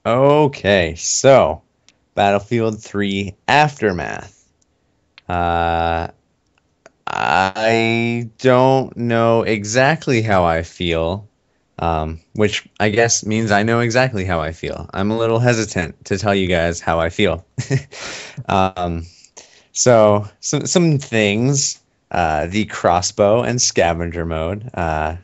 Okay, so Battlefield 3 Aftermath. Uh, I don't know exactly how I feel, which I guess means I know exactly how I feel. I'm a little hesitant to tell you guys how I feel. um, so some things, the crossbow and scavenger mode, and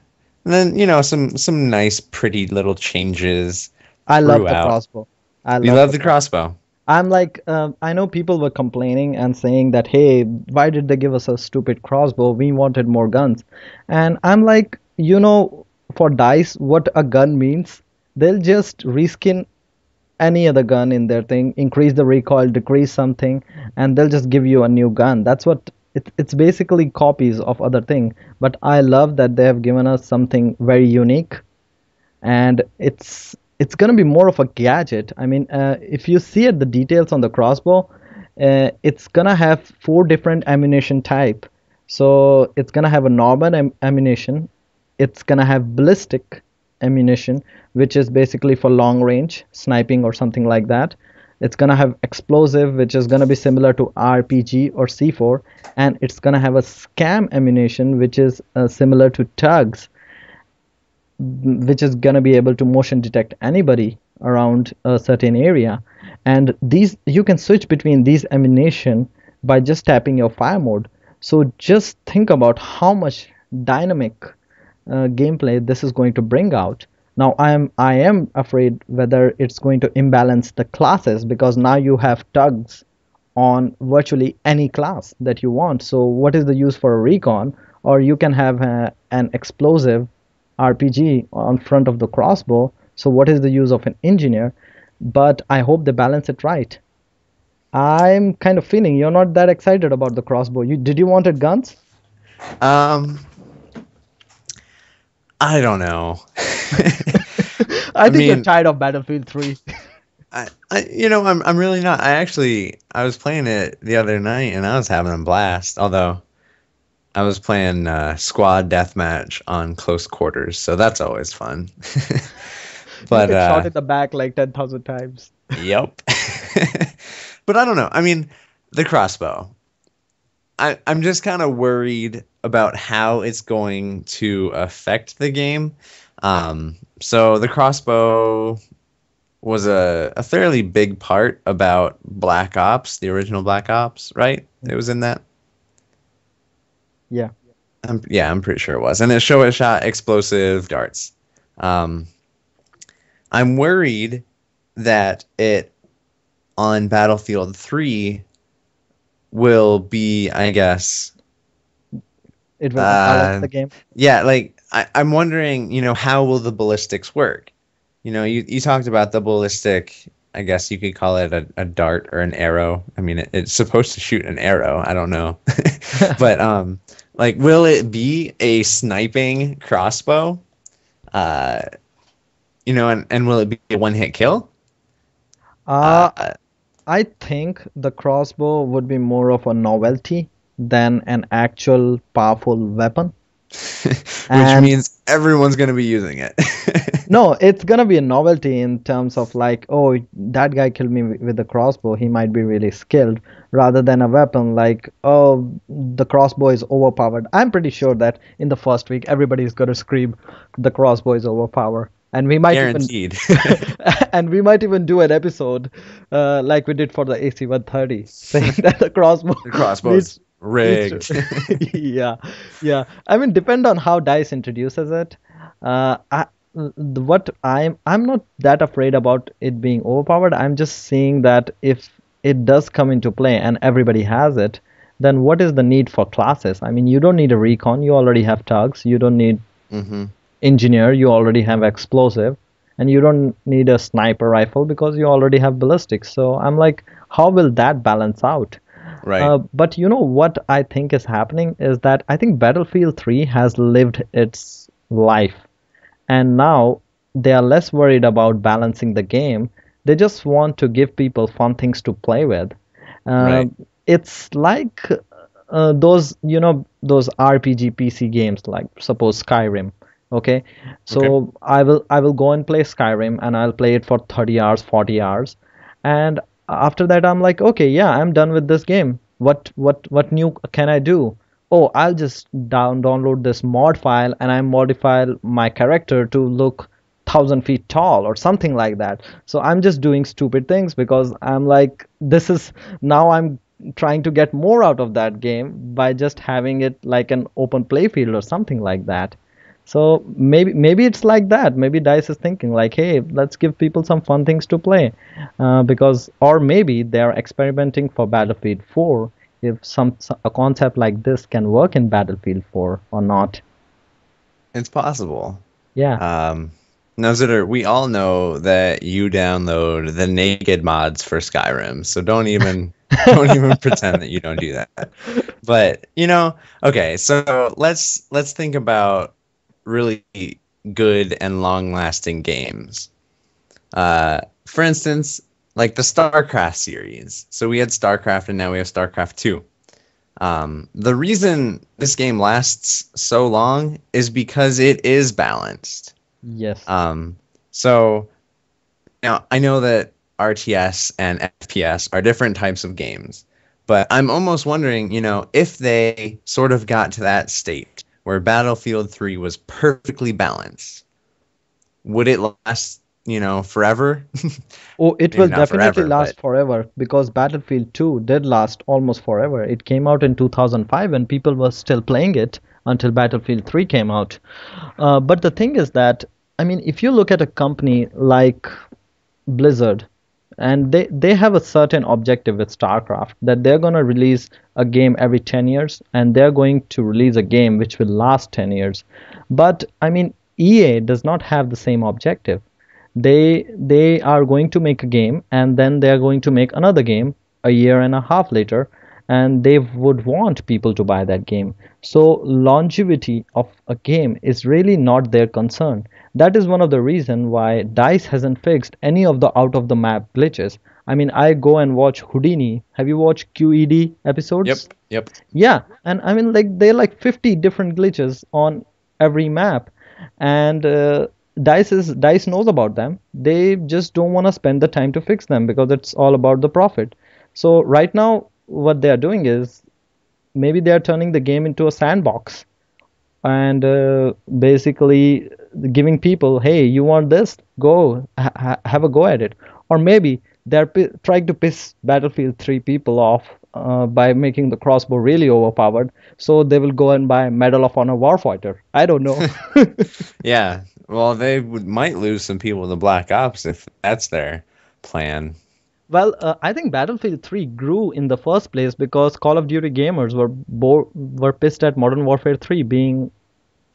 then some nice, pretty little changes I love the throughout. crossbow. I You love love the the crossbow. crossbow. I'm like, I know people were complaining and saying that, hey, why did they give us a stupid crossbow? We wanted more guns. And I'm like, for DICE, what a gun means, they'll just reskin any other gun in their thing, increase the recoil, decrease something, and they'll just give you a new gun. That's what it's basically copies of other thing. But I love that they have given us something very unique, and it's gonna be more of a gadget. I mean, if you see at the details on the crossbow, it's gonna have four different ammunition type. So it's gonna have a normal ammunition. It's gonna have ballistic ammunition, which is basically for long range sniping or something like that. It's gonna have explosive, which is gonna be similar to RPG or C4, and it's gonna have a scam ammunition, which is similar to tugs, which is going to be able to motion detect anybody around a certain area. And these you can switch between these ammunition by just tapping your fire mode. So just think about how much dynamic gameplay this is going to bring out. Now I am afraid whether it's going to imbalance the classes, because now you have tugs on virtually any class that you want. So what is the use for a recon? Or you can have an explosive RPG on front of the crossbow. So what is the use of an engineer? But I hope they balance it right. I'm kind of feeling you're not that excited about the crossbow. Did you wanted guns? Um, I don't know. I I think you're mean, tired of Battlefield 3. I'm really not. I was playing it the other night and I was having a blast. Although I was playing squad deathmatch on close quarters, so that's always fun. You But get shot in the back like 10,000 times. yep. But I don't know. I mean, the crossbow. I'm just kind of worried about how it's going to affect the game. So the crossbow was a fairly big part about Black Ops, the original Black Ops, right? It was in that. Yeah. Yeah, I'm pretty sure it was, and it shot explosive darts. Um, I'm worried that it on Battlefield 3 will be, I guess, It will unbalance uh, the game. yeah, like I'm wondering, how will the ballistics work? You talked about the ballistic. I guess you could call it a dart or an arrow. I mean, it's supposed to shoot an arrow. I don't know, but like, will it be a sniping crossbow? Uh, and will it be a one hit kill? Uh, Uh, I think the crossbow would be more of a novelty than an actual powerful weapon. which And means everyone's gonna be using it. no, it's gonna be a novelty in terms of like, oh, that guy killed me with a crossbow. He might be really skilled, rather than a weapon like, oh, the crossbow is overpowered. I'm pretty sure that in the first week, everybody's gonna scream, the crossbow is overpowered. And we might even Guaranteed. and we might even do an episode like we did for the AC-130, saying that the crossbow The crossbow's needs needs to rigged. yeah, yeah. I mean, depend on how DICE introduces it. What I'm not that afraid about it being overpowered. I'm just seeing that if it does come into play and everybody has it, then what is the need for classes? I mean, you don't need a recon. You already have tugs. You don't need Hmm. engineer. You already have explosive, and you don't need a sniper rifle because you already have ballistics. So I'm like, how will that balance out? Right. But you know what I think is happening is that I think Battlefield 3 has lived its life, and now they are less worried about balancing the game. They just want to give people fun things to play with. Uh, Right. it's like those RPG PC games, like suppose Skyrim. Okay, Okay. so I will go and play Skyrim, and I'll play it for 30 hours, 40 hours, and after that I'm like, okay, yeah, I'm done with this game. What new can I do? Oh, I'll just download this mod file, and I modify my character to look 1,000 feet tall or something like that. So I'm just doing stupid things because I'm like, this is now I'm trying to get more out of that game by just having it like an open playfield or something like that. So maybe it's like that. Maybe DICE is thinking like, hey, let's give people some fun things to play, because or maybe they're experimenting for Battlefield 4 if a concept like this can work in Battlefield 4 or not. It's possible. Yeah. Um, now, Zitter, we all know that you download the naked mods for Skyrim, so don't even pretend that you don't do that. But okay, so let's think about really good and long-lasting games. For instance, like the StarCraft series. So we had StarCraft, and now we have StarCraft 2. The reason this game lasts so long is because it is balanced. Yes. So now I know that RTS and FPS are different types of games, but I'm almost wondering, if they sort of got to that state where Battlefield 3 was perfectly balanced, would it last, forever? Oh, it Maybe will not definitely forever, but last forever because Battlefield 2 did last almost forever. It came out in 2005 and people were still playing it until Battlefield 3 came out. But the thing is that, I mean, if you look at a company like Blizzard, and they have a certain objective with StarCraft that they're going to release a game every 10 years and they're going to release a game which will last 10 years. But I mean, EA does not have the same objective. They are going to make a game and then they're going to make another game a year and a half later, and they would want people to buy that game. So longevity of a game is really not their concern. That is one of the reason why DICE hasn't fixed any of the out of the map glitches. I mean, I go and watch Houdini. Have you watched QED yep, episodes? yep. Yeah, and I mean, like they're like 50 different glitches on every map, and DICE knows about them. They just don't want to spend the time to fix them because it's all about the profit. So right now, what they are doing is maybe they are turning the game into a sandbox and basically giving people, hey, you want this, go have a go at it. Or maybe they're trying to piss Battlefield 3 people off by making the crossbow really overpowered, so they will go and buy Medal of Honor Warfighter. I don't know. Yeah. Well, they might lose some people to Black Ops if that's their plan. Well, I think Battlefield 3 grew in the first place because Call of Duty gamers were pissed at Modern Warfare 3 being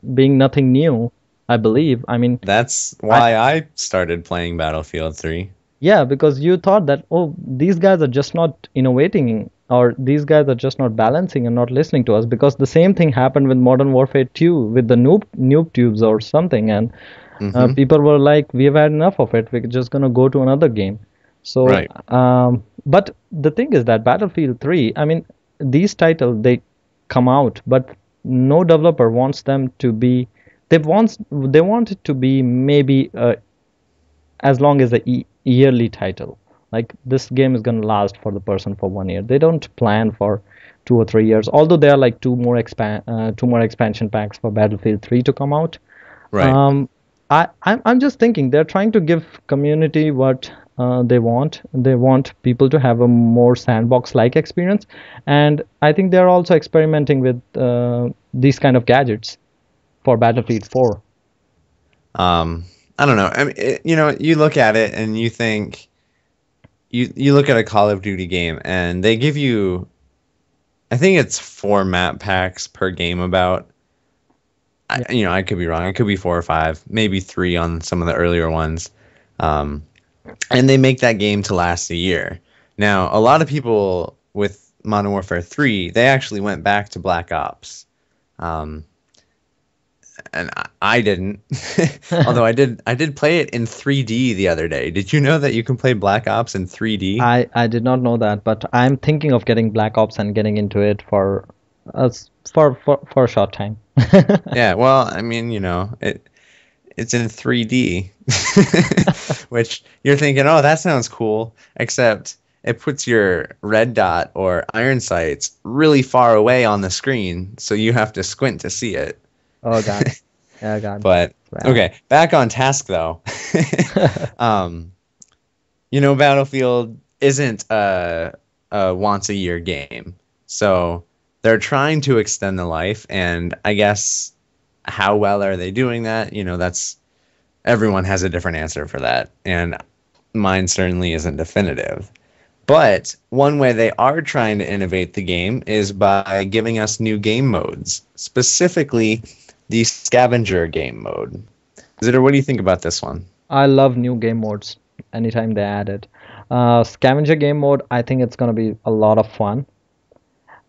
nothing new, I believe. I mean, That's I why I started playing Battlefield 3. yeah, because you thought that, oh, these guys are just not innovating, or these guys are just not balancing and not listening to us, because the same thing happened with Modern Warfare 2 with the noob tubes or something, and Mm-hmm. people were like, we've had enough of it. We're just gonna go to another game. So, Right. but the thing is that Battlefield 3, I mean, these titles they come out, but no developer wants them to be. They want it to be maybe as long as a yearly title. Like this game is gonna last for the person for 1 year. They don't plan for 2 or 3 years. Although there are like two more expansion packs for Battlefield 3 to come out. Right. Um, I'm just thinking they're trying to give community what they want. They want people to have a more sandbox-like experience, and I think they're also experimenting with these kind of gadgets for Battlefield 4. I don't know. I mean, you look at it and you think you look at a Call of Duty game and they give you, I think it's 4 map packs per game about. Yeah. I could be wrong. It could be 4 or 5, maybe 3 on some of the earlier ones. And they make that game to last a year. Now, a lot of people with Modern Warfare 3, they actually went back to Black Ops. Um, and I didn't. Although I did play it in 3D the other day. Did you know that you can play Black Ops in 3D? I did not know that, but I'm thinking of getting Black Ops and getting into it for us For a short time. Yeah, well, I mean, it's in 3D, which you're thinking, oh, that sounds cool, except it puts your red dot or iron sights really far away on the screen, so you have to squint to see it. Oh God. Yeah, God. But Bad. okay, back on task though. um, Battlefield isn't a once a year game, so they're trying to extend the life, and I guess how well are they doing that? That's everyone has a different answer for that, and mine certainly isn't definitive. But one way they are trying to innovate the game is by giving us new game modes, specifically the Scavenger game mode. Zitter, what do you think about this one? I love new game modes anytime they add it. Scavenger game mode, I think it's gonna be a lot of fun.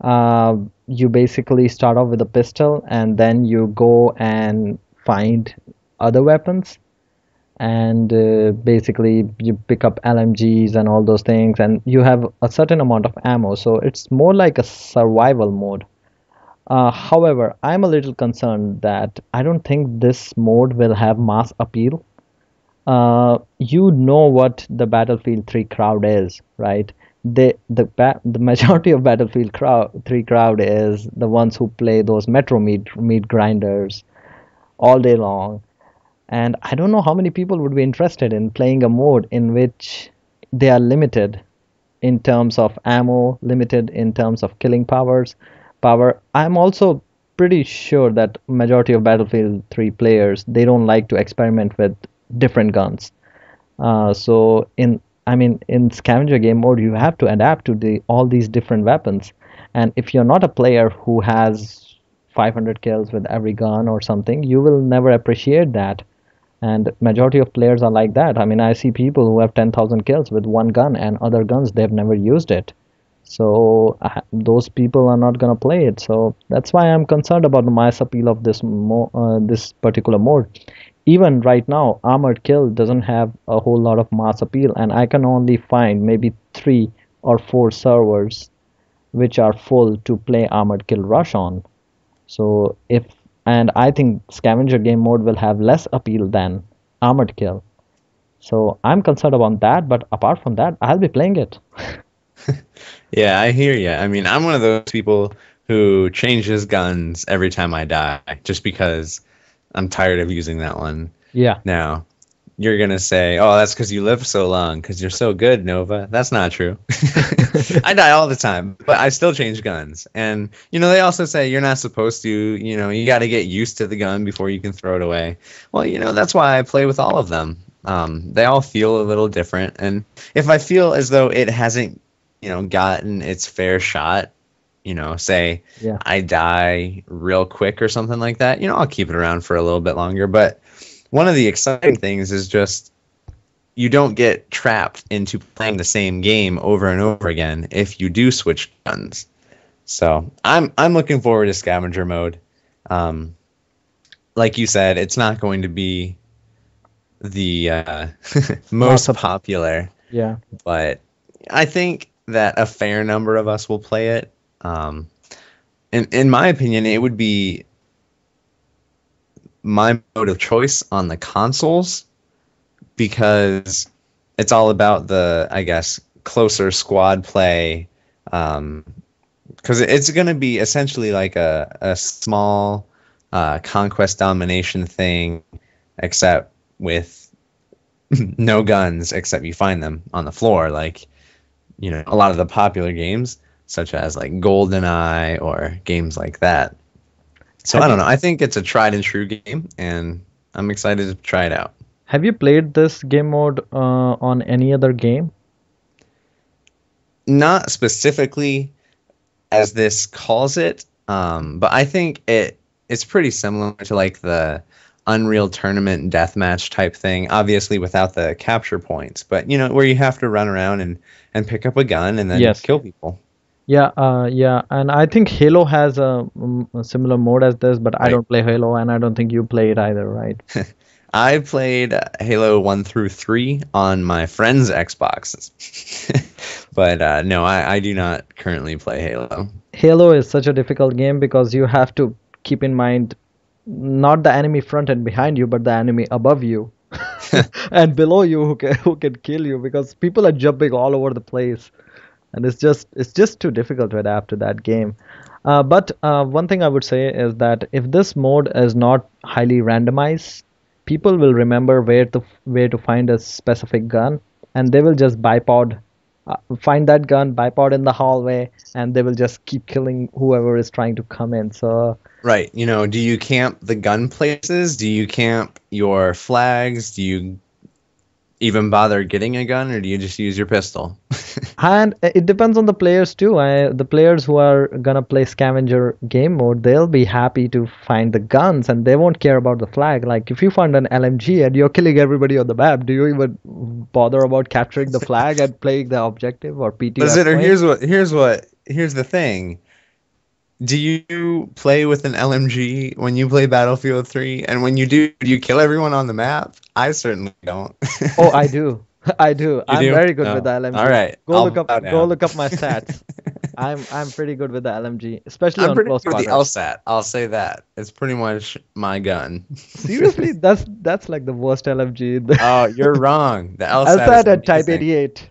Uh, you basically start off with a pistol and then you go and find other weapons, and basically you pick up LMGs and all those things, and you have a certain amount of ammo, so it's more like a survival mode. However, I'm a little concerned that I don't think this mode will have mass appeal. You know what the Battlefield 3 crowd is, right? The majority of Battlefield 3 crowd is the ones who play those Metro meat grinders all day long. And I don't know how many people would be interested in playing a mode in which they are limited in terms of ammo, limited in terms of killing power. I'm also pretty sure that majority of Battlefield 3 players, they don't like to experiment with different guns. So in scavenger game mode, you have to adapt to the all these different weapons. And if you're not a player who has 500 kills with every gun or something, you will never appreciate that. And majority of players are like that. I mean, I see people who have 10,000 kills with one gun, and other guns they've never used it. So those people are not gonna play it. So that's why I'm concerned about the mass appeal of this particular mode. Even right now, Armored Kill doesn't have a whole lot of mass appeal, and I can only find maybe 3 or 4 servers which are full to play Armored Kill Rush on. So if and I think Scavenger game mode will have less appeal than Armored Kill. So I'm concerned about that, but apart from that, I'll be playing it. Yeah, I hear you. I mean, I'm one of those people who changes guns every time I die, just because I'm tired of using that one. Yeah. Now, you're going to say, oh, that's because you live so long, because you're so good, Nova. That's not true. I die all the time, but I still change guns. And, they also say you're not supposed to, you got to get used to the gun before you can throw it away. Well, that's why I play with all of them. They all feel a little different. And if I feel as though it hasn't, gotten its fair shot, say Yeah. I die real quick or something like that, I'll keep it around for a little bit longer. But one of the exciting things is just you don't get trapped into playing the same game over and over again if you do switch guns. So I'm looking forward to scavenger mode. Like you said, it's not going to be the most popular. Yeah. But I think that a fair number of us will play it. In my opinion, it would be my mode of choice on the consoles because it's all about the, I guess, closer squad play. Because it's going to be essentially like a small conquest domination thing, except with no guns, except you find them on the floor. Like, a lot of the popular games, such as like GoldenEye or games like that. So I don't know. I think it's a tried and true game, and I'm excited to try it out. Have you played this game mode on any other game? Not specifically as this calls it, but I think it's pretty similar to like the Unreal Tournament deathmatch type thing. Obviously, without the capture points, but where you have to run around and pick up a gun and then Yes. kill people. Yeah, and I think Halo has a similar mode as this, but I Right. don't play Halo, and I don't think you play it either, right? I played Halo 1 through 3 on my friend's Xboxes. But no, I do not currently play Halo. Halo is such a difficult game because you have to keep in mind not the enemy front and behind you, but the enemy above you and below you who can kill you because people are jumping all over the place, and it's just too difficult to adapt to that game. But one thing I would say is that if this mode is not highly randomized, people will remember where to find a specific gun, and they will just bipod, find that gun, bipod in the hallway, and they will just keep killing whoever is trying to come in. So Right. Do you camp the gun places? Do you camp your flags? Do you even bother getting a gun, or do you just use your pistol? And it depends on the players too. The players who are gonna play scavenger game mode, they'll be happy to find the guns and they won't care about the flag. Like if you find an LMG and you're killing everybody on the map, do you even bother about capturing the flag and playing the objective or But PTS Zitter, point? here's the thing. Do you play with an LMG when you play Battlefield 3? And when you do you kill everyone on the map? I certainly don't. Oh, I do. I do. You I'm do? very good with No. the LMG. All right. Go look up bow go down. look up my stats. I'm pretty good with the LMG, especially I'm on pretty close good with the quarters. LSAT. I'll say that. It's pretty much my gun. Seriously, that's like the worst LMG. In the Oh, you're wrong. The I LSAT is said at Type amazing. 88.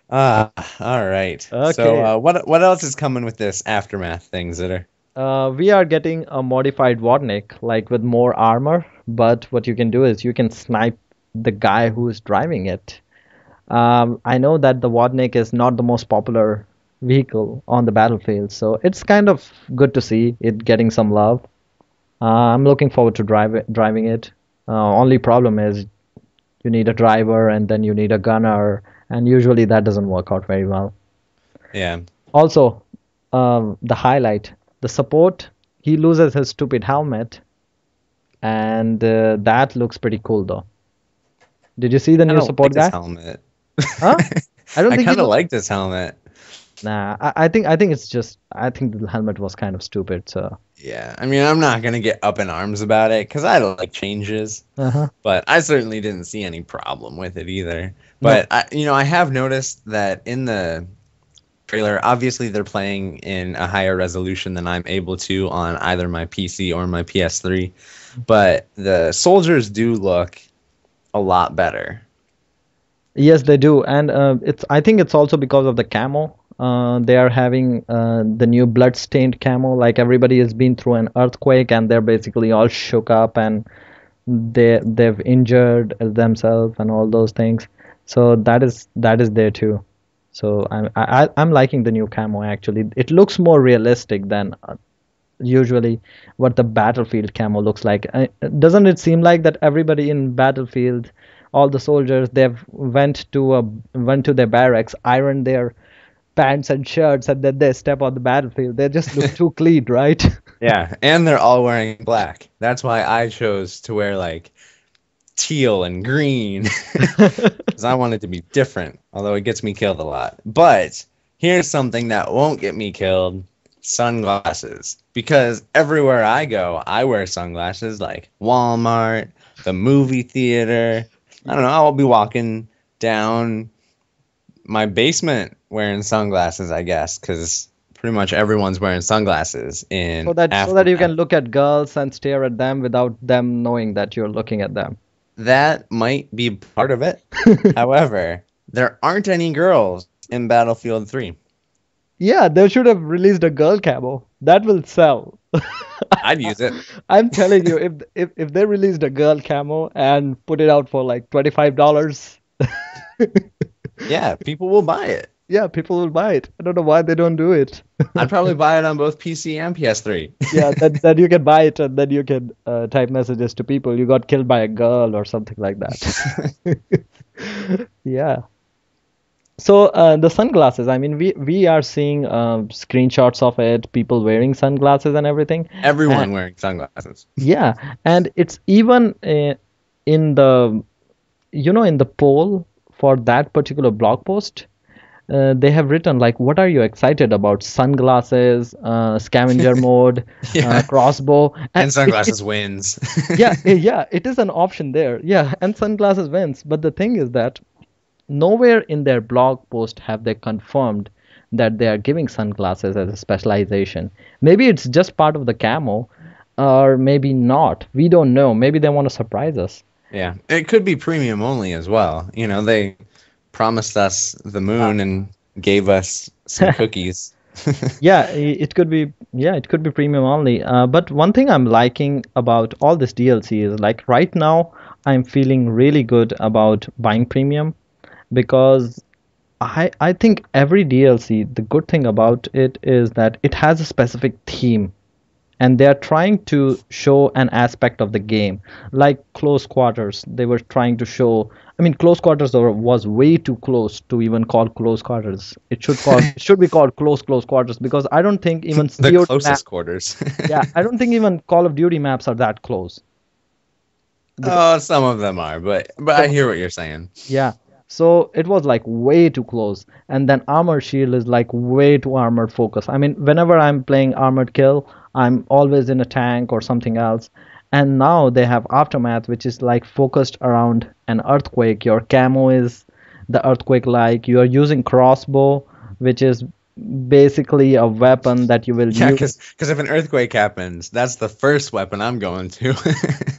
Ah, all right. So, Okay. what else is coming with this aftermath thing, Zitter? We are getting a modified Vodnik, like with more armor, but what you can do is you can snipe the guy who is driving it. I know that the Vodnik is not the most popular vehicle on the battlefield, so it's kind of good to see it getting some love. I'm looking forward to driving it. Only problem is you need a driver and then you need a gunner, and usually that doesn't work out very well. Yeah. Also, the highlight, the support, he loses his stupid helmet, and that looks pretty cool though. Did you see the I new don't like support this guy? helmet. Huh? I don't I think he kind of looks. like this helmet. Nah, I think the helmet was kind of stupid. So. Yeah. I mean, I'm not gonna get up in arms about it because I don't like changes, Uh-huh. but I certainly didn't see any problem with it either. No. But I have noticed that in the trailer, obviously they're playing in a higher resolution than I'm able to on either my PC or my PS3, but the soldiers do look a lot better. Yes, they do, and I think it's also because of the camo. They are having the new blood-stained camo. Like everybody has been through an earthquake, and they're basically all shook up, and they've injured themselves and all those things. So that is there too. So I'm liking the new camo actually. It looks more realistic than usually what the battlefield camo looks like. Doesn't it seem like that everybody in battlefield, all the soldiers, went to their barracks, ironed their pants and shirts, and then they step on the battlefield. They just look too clean, right? Yeah, and they're all wearing black. That's why I chose to wear like teal and green because I wanted to be different, although it gets me killed a lot. But here's something that won't get me killed: sunglasses. Because everywhere I go, I wear sunglasses, like Walmart, the movie theater. I don't know, I'll be walking down my basement wearing sunglasses, I guess, because pretty much everyone's wearing sunglasses in So that you can aftermath. look at girls and stare at them without them knowing that you're looking at them. That might be part of it. However, there aren't any girls in Battlefield 3. Yeah, they should have released a girl camo. That will sell. I'd use it. I'm telling you, if they released a girl camo and put it out for like $25, Yeah, people will buy it. yeah, people will buy it. I don't know why they don't do it. I'd probably buy it on both PC and PS3. Yeah, then you can buy it and then you can type messages to people. You got killed by a girl or something like that. Yeah. So the sunglasses, I mean, we are seeing screenshots of it, people wearing sunglasses and everything. Everyone wearing sunglasses. Yeah, and it's even in the in the poll for that particular blog post, they have written like, what are you excited about? Sunglasses, scavenger mode, Yeah. crossbow, and And sunglasses wins. yeah, it is an option there. Yeah, and sunglasses wins. But the thing is that nowhere in their blog post have they confirmed that they are giving sunglasses as a specialization. Maybe it's just part of the camo, or maybe not. We don't know. Maybe they want to surprise us. Yeah, it could be premium only as well. They promised us the moon and gave us some cookies. Yeah, it could be. Yeah, it could be premium only. But one thing I'm liking about all this DLC is like right now I'm feeling really good about buying premium because I think every DLC, the good thing about it is that it has a specific theme and they are trying to show an aspect of the game like close quarters. They were trying to show, I mean, close quarters was way too close to even call close quarters. It should be called close quarters because I don't think even The COD map, closest quarters. yeah, I don't think even Call of Duty maps are that close because Oh, some of them are, but I hear what you're saying. yeah. So it was like way too close. And then Armor Shield is like way too armored focus. I mean, whenever I'm playing Armored Kill, I'm always in a tank or something else. And now they have Aftermath, which is like focused around an earthquake. Your camo is the earthquake like. You are using Crossbow, which is basically a weapon that you will Yeah, use. because if an earthquake happens, that's the first weapon I'm going to.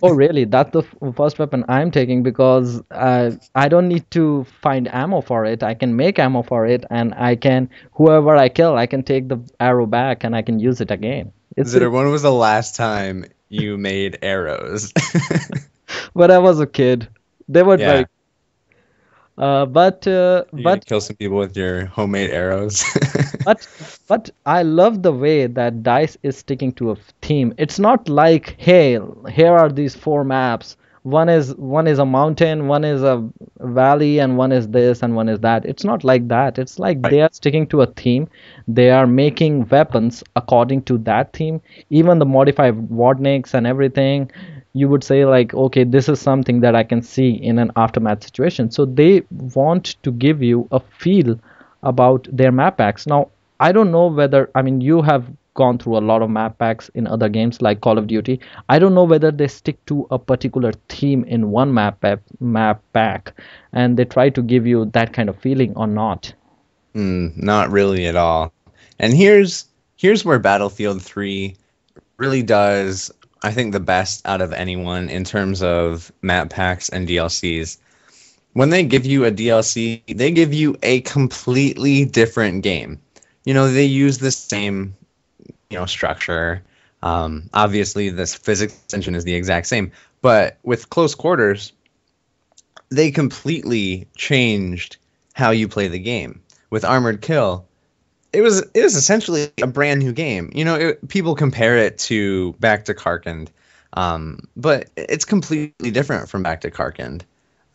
Oh, really? That's the first weapon I'm taking because I don't need to find ammo for it. I can make ammo for it, and I can, whoever I kill, I can take the arrow back and I can use it again. It's Zitter, when was the last time you made arrows? when I was a kid. They were Yeah, very, but you gonna kill some people with your homemade arrows? but but I love the way that DICE is sticking to a theme. It's not like, hey, here are these four maps. One is a mountain, one is a valley, and one is this and one is that. It's not like that. It's like Right. they are sticking to a theme. They are making weapons according to that theme. Even the modified Wadniks and everything, you would say like, okay, this is something that I can see in an aftermath situation. So they want to give you a feel about their map packs. Now, I don't know whether, I mean, you have gone through a lot of map packs in other games like Call of Duty. I don't know whether they stick to a particular theme in one map pack and they try to give you that kind of feeling or not. Not really at all. And here's where Battlefield 3 really does, I think, the best out of anyone in terms of map packs and DLCs. When they give you a DLC, they give you a completely different game. They use the same, structure. Obviously, this physics engine is the exact same, but with close quarters, they completely changed how you play the game. With Armored Kill, it was essentially a brand new game. People compare it to Back to Karkand, but it's completely different from Back to Karkand.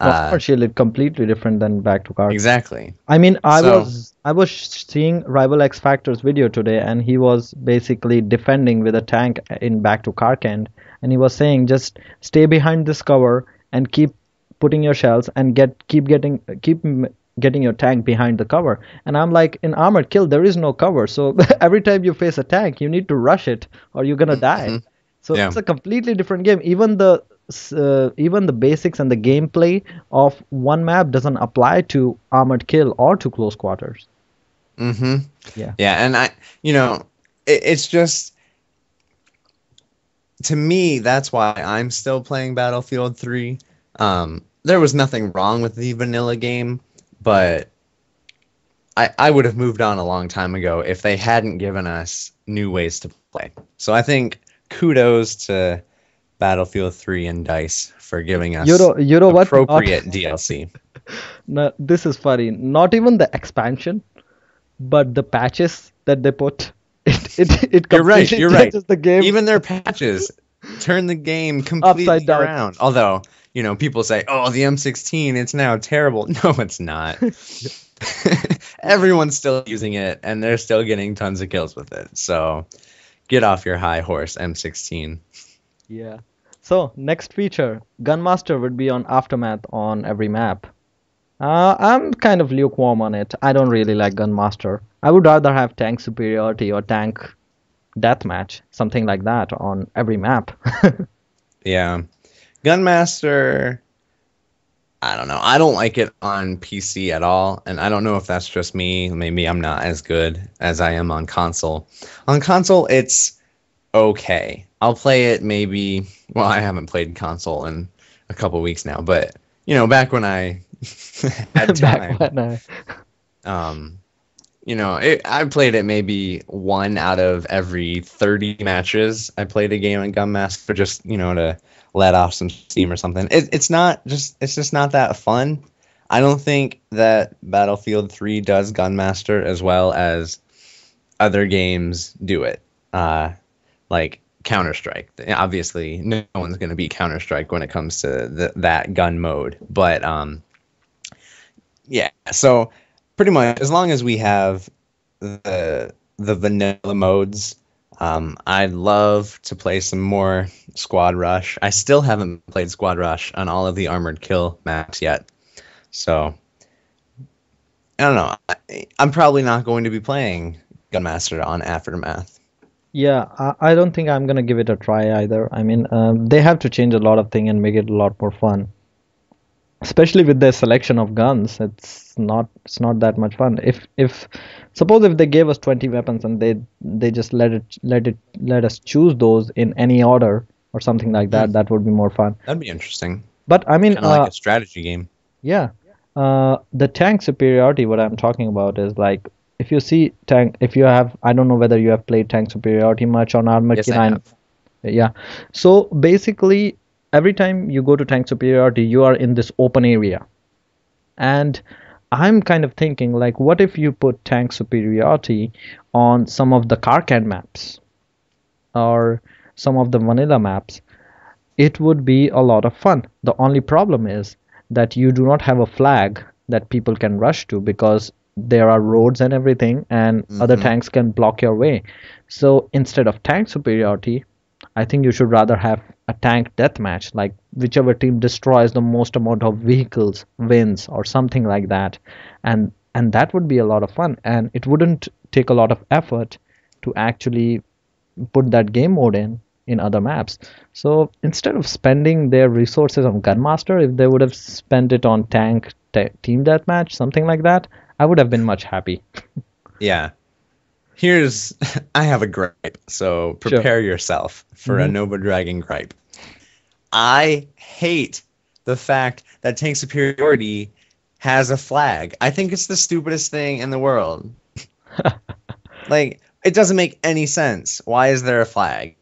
No, Armor Shield is completely different than Back to Card. Exactly. I mean, I So, was I was seeing Rival X Factor's video today, and he was basically defending with a tank in Back to Karkand, and he was saying just stay behind this cover and keep putting your shells and getting your tank behind the cover. And I'm like, in Armored Kill there is no cover, so every time you face a tank, you need to rush it or you're gonna die. mhm, So yeah. it's a completely different game. Even the basics and the gameplay of one map doesn't apply to Armored Kill or to Close Quarters. hmm Yeah. Yeah, and it's just, to me, that's why I'm still playing Battlefield 3. There was nothing wrong with the vanilla game, but I would have moved on a long time ago if they hadn't given us new ways to play. So I think kudos to Battlefield 3 and DICE for giving us You know what? appropriate DLC. No, this is funny. Not even the expansion, but the patches that they put. It You're right. completely You're right. changes the game Even their patches turn the game upside completely down. around. Although, people say, "Oh, the M16, it's now terrible." No, it's not. Everyone's still using it, and they're still getting tons of kills with it. So, get off your high horse, M16. Yeah. So next feature, Gunmaster would be on Aftermath on every map. I'm kind of lukewarm on it. I don't really like Gunmaster. I would rather have tank superiority or tank deathmatch, something like that on every map. Yeah, Gunmaster. I don't know. I don't like it on PC at all, and I don't know if that's just me. Maybe I'm not as good as I am on console. On console, it's okay. I'll play it maybe. Well, I haven't played console in a couple weeks now, but back when I had time, Back when I um, I played it maybe 1 out of every 30 matches. I played a game in Gunmaster just to let off some steam or something. It's just not that fun. I don't think that Battlefield 3 does Gunmaster as well as other games do it. Like Counter-Strike. Obviously, no one's going to beat Counter-Strike when it comes to that gun mode. But yeah, so pretty much as long as we have the vanilla modes, I'd love to play some more Squad Rush. I still haven't played Squad Rush on all of the Armored Kill maps yet. So I don't know. I'm probably not going to be playing Gunmaster on Aftermath. Yeah, I don't think I'm gonna give it a try either. I mean, they have to change a lot of things and make it a lot more fun. Especially with their selection of guns, it's not that much fun. If suppose if they gave us 20 weapons and they just let us choose those in any order or something like that, that would be more fun. That'd be interesting. But I mean, Kind of like a strategy game. yeah, the tank superiority, what I'm talking about is like if you see tank, if you have, I don't know whether you have played tank superiority much on Armored Yes, Kit. I have. Yeah. So basically, every time you go to tank superiority, you are in this open area. And I'm kind of thinking, like, what if you put tank superiority on some of the Karkan maps or some of the vanilla maps? It would be a lot of fun. The only problem is that you do not have a flag that people can rush to because there are roads and everything, and other tanks can block your way. So instead of tank superiority, I think you should rather have a tank deathmatch, like whichever team destroys the most amount of vehicles wins or something like that. And that would be a lot of fun, and it wouldn't take a lot of effort to actually put that game mode in other maps. So instead of spending their resources on Gunmaster, if they would have spent it on tank team deathmatch, something like that, I would have been much happy. Yeah. I have a gripe, so prepare yourself for a Nova Dragon gripe. I hate the fact that tank superiority has a flag. I think it's the stupidest thing in the world. Like, it doesn't make any sense. Why is there a flag?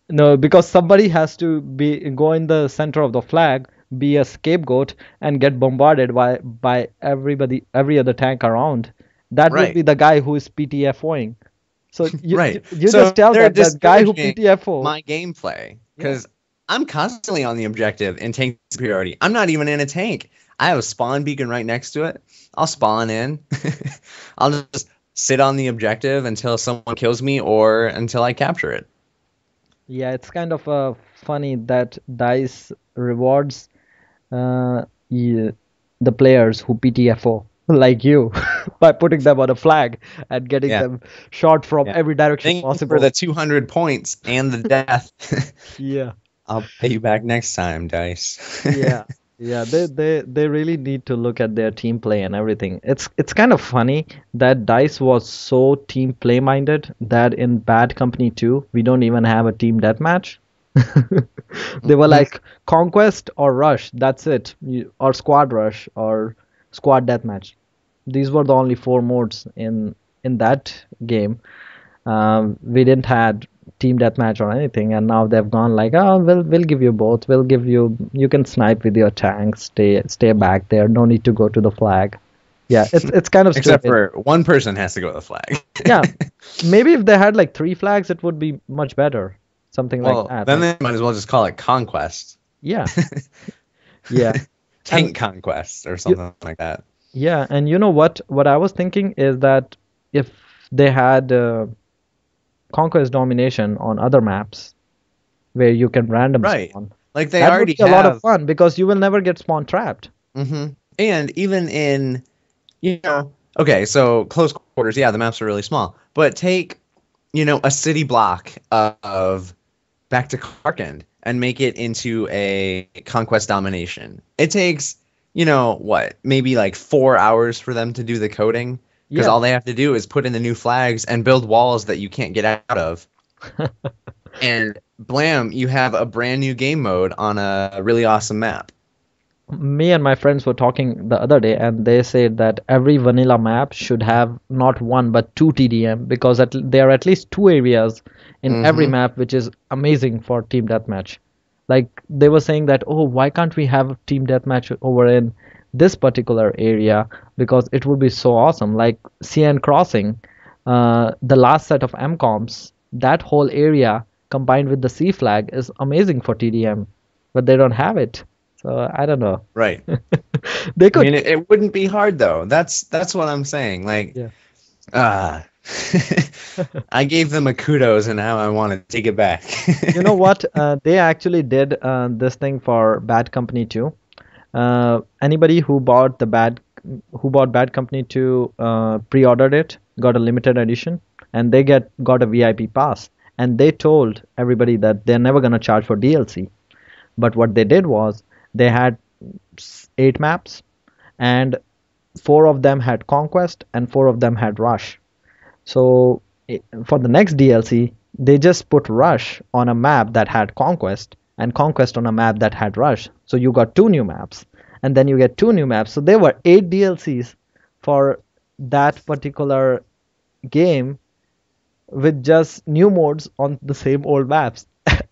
No, because somebody has to go in the center of the flag, be a scapegoat, and get bombarded by every other tank around. That would Right. be the guy who is PTFOing. So Right. you So just tell they're that guy who discouraging PTFO. my gameplay because I'm constantly on the objective in tank superiority. I'm not even in a tank. I have a spawn beacon right next to it. I'll spawn in. I'll just sit on the objective until someone kills me or until I capture it. Yeah, it's kind of funny that DICE rewards the players who PTFO like you by putting them on a flag and getting Yeah. them shot from Yeah. every direction Thank you possible. for the 200 points and the death. Yeah. I'll pay you back next time, Dice. Yeah. Yeah, they really need to look at their team play and everything. It's kind of funny that DICE was so team play minded that in Bad Company 2 we don't even have a team deathmatch. They were like Conquest or Rush, that's it. Or Squad Rush or Squad Deathmatch. These were the only four modes in that game. We didn't had team deathmatch or anything, and now they've gone like, oh, we'll give you both. We'll give you can snipe with your tank. Stay back there. No need to go to the flag. Yeah, it's kind of Except stupid. for one person has to go to the flag. Yeah, maybe if they had like 3 flags, it would be much better. Something like Well, that. then Like, they might as well just call it Conquest. yeah, yeah. Tank And Conquest or you, something like that. yeah, and you know what? What I was thinking is that if they had conquest domination on other maps where you can random Right. spawn, Like they that would already be a lot of have. fun because you will never get spawn trapped. And even in, okay, so close quarters, yeah, the maps are really small. But take, a city block of Back to Karkand. and make it into a conquest domination. It takes, you know, what, maybe like 4 hours for them to do the coding, because Yeah. all they have to do is put in the new flags and build walls that you can't get out of. And blam, you have a brand new game mode on a really awesome map. Me and my friends were talking the other day, and they said that every vanilla map should have not one but two TDM, because there are at least two areas in every Mm-hmm. map which is amazing for team deathmatch. Like they were saying that, oh, why can't we have team deathmatch over in this particular area, because it would be so awesome. Like CN Crossing, the last set of MCOMs, that whole area combined with the C flag is amazing for TDM, but they don't have it. So I don't know. Right. They I mean, could. it wouldn't be hard though. That's what I'm saying. Like, Yeah. ah, I gave them a kudos, and now I want to take it back. You know what? They actually did this thing for Bad Company 2. Anybody who bought Bad Company 2 pre-ordered it, got a limited edition, and they got a VIP pass. And they told everybody that they're never gonna charge for DLC. But what they did was they had 8 maps, and 4 of them had Conquest and 4 of them had Rush. So for the next DLC, they just put Rush on a map that had Conquest and Conquest on a map that had Rush. So you got 2 new maps, and then you get 2 new maps. So there were 8 DLCs for that particular game with just new modes on the same old maps.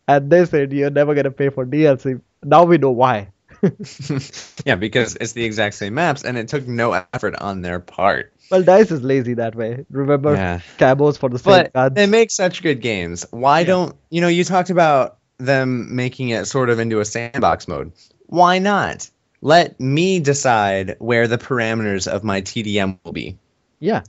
And they said you're never gonna pay for DLC. Now we know why. Yeah, because it's the exact same maps, and it took no effort on their part. Well, DICE is lazy that way. Remember Yeah. cabos for the same But they guns? make such good games. Why Yeah. don't, you know, you talked about them making it sort of into a sandbox mode. Why not? Let me decide where the parameters of my TDM will be. Yeah.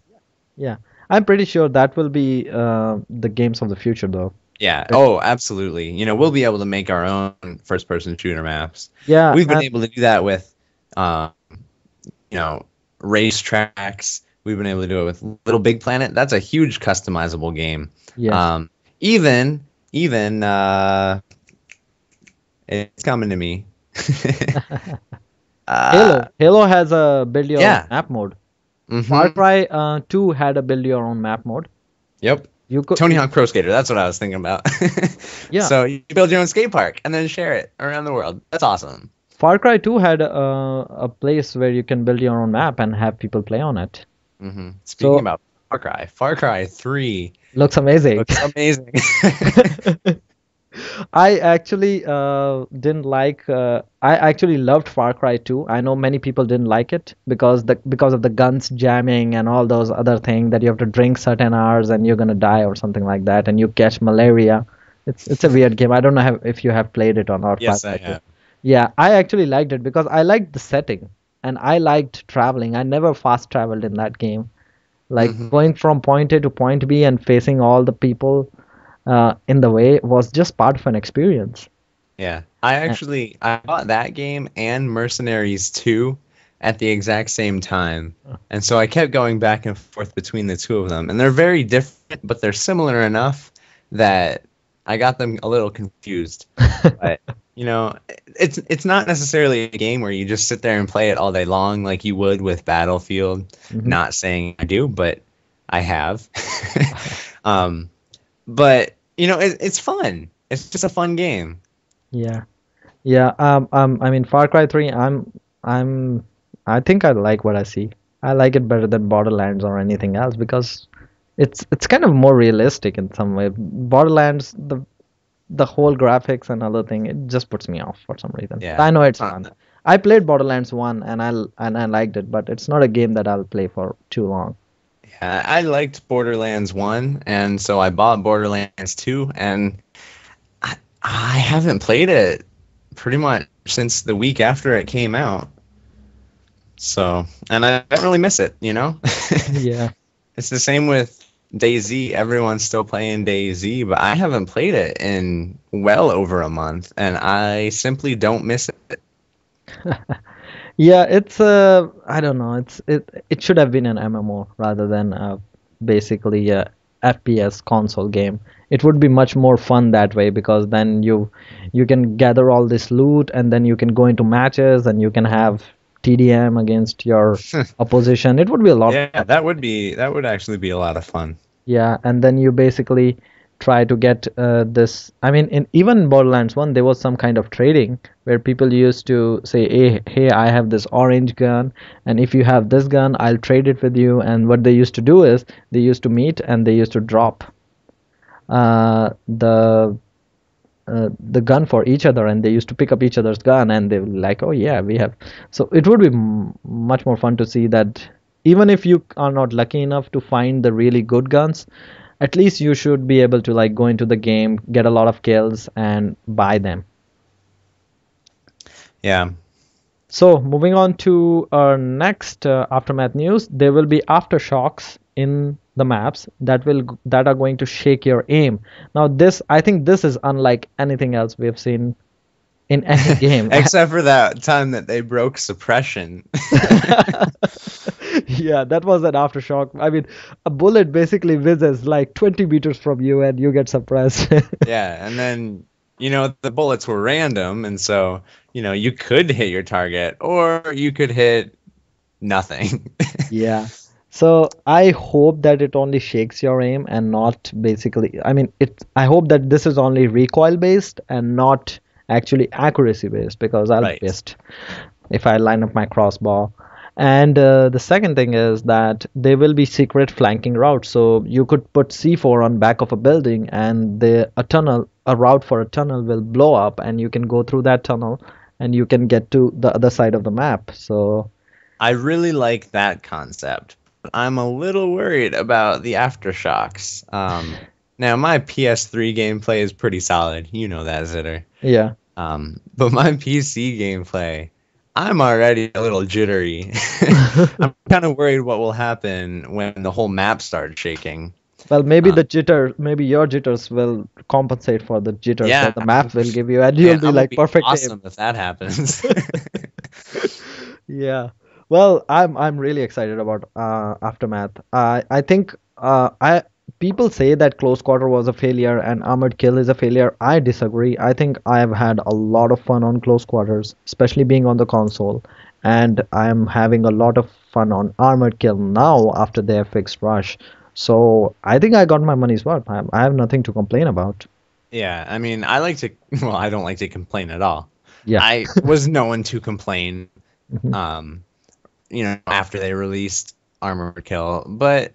Yeah. I'm pretty sure that will be the games of the future, though. Yeah. It- Oh, absolutely. You know, we'll be able to make our own first-person shooter maps. yeah, We've been and able to do that with, uh, you know, racetracks. We've been able to do it with Little Big Planet. That's a huge customizable game. yes. Even it's coming to me. Halo. Halo has a build your own Yeah. map mode. Far Mm-hmm. Cry 2 had a build your own map mode. Yep. You could Tony Hawk Pro Skater. That's what I was thinking about. Yeah. So you build your own skate park and then share it around the world. That's awesome. Far Cry 2 had a place where you can build your own map and have people play on it. Mm-hmm. Speaking So about Far Cry 3 looks amazing. looks amazing. I actually didn't like. I actually loved Far Cry 2. I know many people didn't like it because of the guns jamming and all those other things that you have to drink certain hours and you're gonna die or something like that, and you catch malaria. It's a weird game. I don't know if you have played it or not. Far Yes, I Cry 2. have. Yeah, I actually liked it because I liked the setting and I liked traveling. I never fast traveled in that game. Like Mm-hmm. going from point A to point B and facing all the people in the way was just part of an experience. Yeah. I bought that game and Mercenaries 2 at the exact same time. And so I kept going back and forth between the two of them. And they're very different, but they're similar enough that I got them a little confused. But you know, it's not necessarily a game where you just sit there and play it all day long like you would with Battlefield. Mhm. Not saying I do, but I have. um, but you know, it's fun. It's just a fun game. Yeah, yeah. I mean, Far Cry 3. I think I like what I see. I like it better than Borderlands or anything else because it's kind of more realistic in some way. Borderlands, the whole graphics and other thing, it just puts me off for some reason. Yeah. I know it's Uh, fun. I played Borderlands 1 and I liked it, but it's not a game that I'll play for too long. yeah, I liked Borderlands 1, and so I bought Borderlands 2, and I haven't played it pretty much since the week after it came out. So, and I don't really miss it, you know? Yeah. It's the same with DayZ. Everyone's still playing DayZ, but I haven't played it in well over a month, and I simply don't miss it. Yeah, it's I don't know. It should have been an MMO rather than basically FPS console game. It would be much more fun that way because then you can gather all this loot and then you can go into matches and you can have TDM against your opposition. It would be a lot of Yeah, fun. that would actually be a lot of fun. Yeah, and then you basically try to get this. I mean, in even Borderlands 1, there was some kind of trading where people used to say, hey, I have this orange gun, and if you have this gun, I'll trade it with you. And what they used to do is they used to meet and they used to drop uh, the the gun for each other, and they used to pick up each other's gun, and they were like, oh yeah, we have. So it would be much more fun to see that even if you are not lucky enough to find the really good guns, at least you should be able to like go into the game, get a lot of kills, and buy them. Yeah. So moving on to our next aftermath news, there will be aftershocks in the maps that are going to shake your aim. Now this, I think this is unlike anything else we have seen in any game. Except for that time that they broke suppression. Yeah, that was an aftershock. I mean, a bullet basically whizzes like 20 meters from you and you get suppressed. Yeah, and then the bullets were random, and so you could hit your target or you could hit nothing. Yeah. So I hope that it only shakes your aim and not basically, I mean, I hope that this is only recoil based and not actually accuracy based because I'll be Right. pissed if I line up my crossbow. And the second thing is that there will be secret flanking routes. So you could put C4 on back of a building and a route for a tunnel will blow up and you can go through that tunnel and you can get to the other side of the map. So I really like that concept. I'm a little worried about the aftershocks. Now my PS3 gameplay is pretty solid. You know that, Zitter. yeah. But my PC gameplay, I'm already a little jittery. I'm kind of worried what will happen when the whole map starts shaking. Well, maybe maybe your jitters will compensate for the jitters Yeah, that the map will give you, and you'll man, be I'm gonna like be perfect aim. awesome if that happens. Yeah. Well, I'm really excited about Aftermath. I think I people say that Close Quarter was a failure and Armored Kill is a failure. I disagree. I think I have had a lot of fun on Close Quarters, especially being on the console, and I'm having a lot of fun on Armored Kill now after they have fixed Rush. So I think I got my money's worth. I have nothing to complain about. Yeah, I mean, well, I don't like to complain at all. Yeah. I was no one to complain, Mhm. after they released Armored Kill, but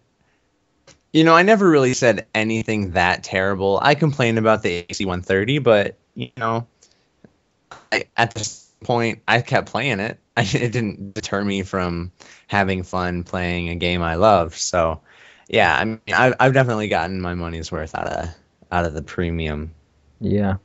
I never really said anything that terrible. I complained about the AC-130, but at this point, I kept playing it. It didn't deter me from having fun playing a game I love. So, yeah, I mean, I've definitely gotten my money's worth out of the premium. Yeah.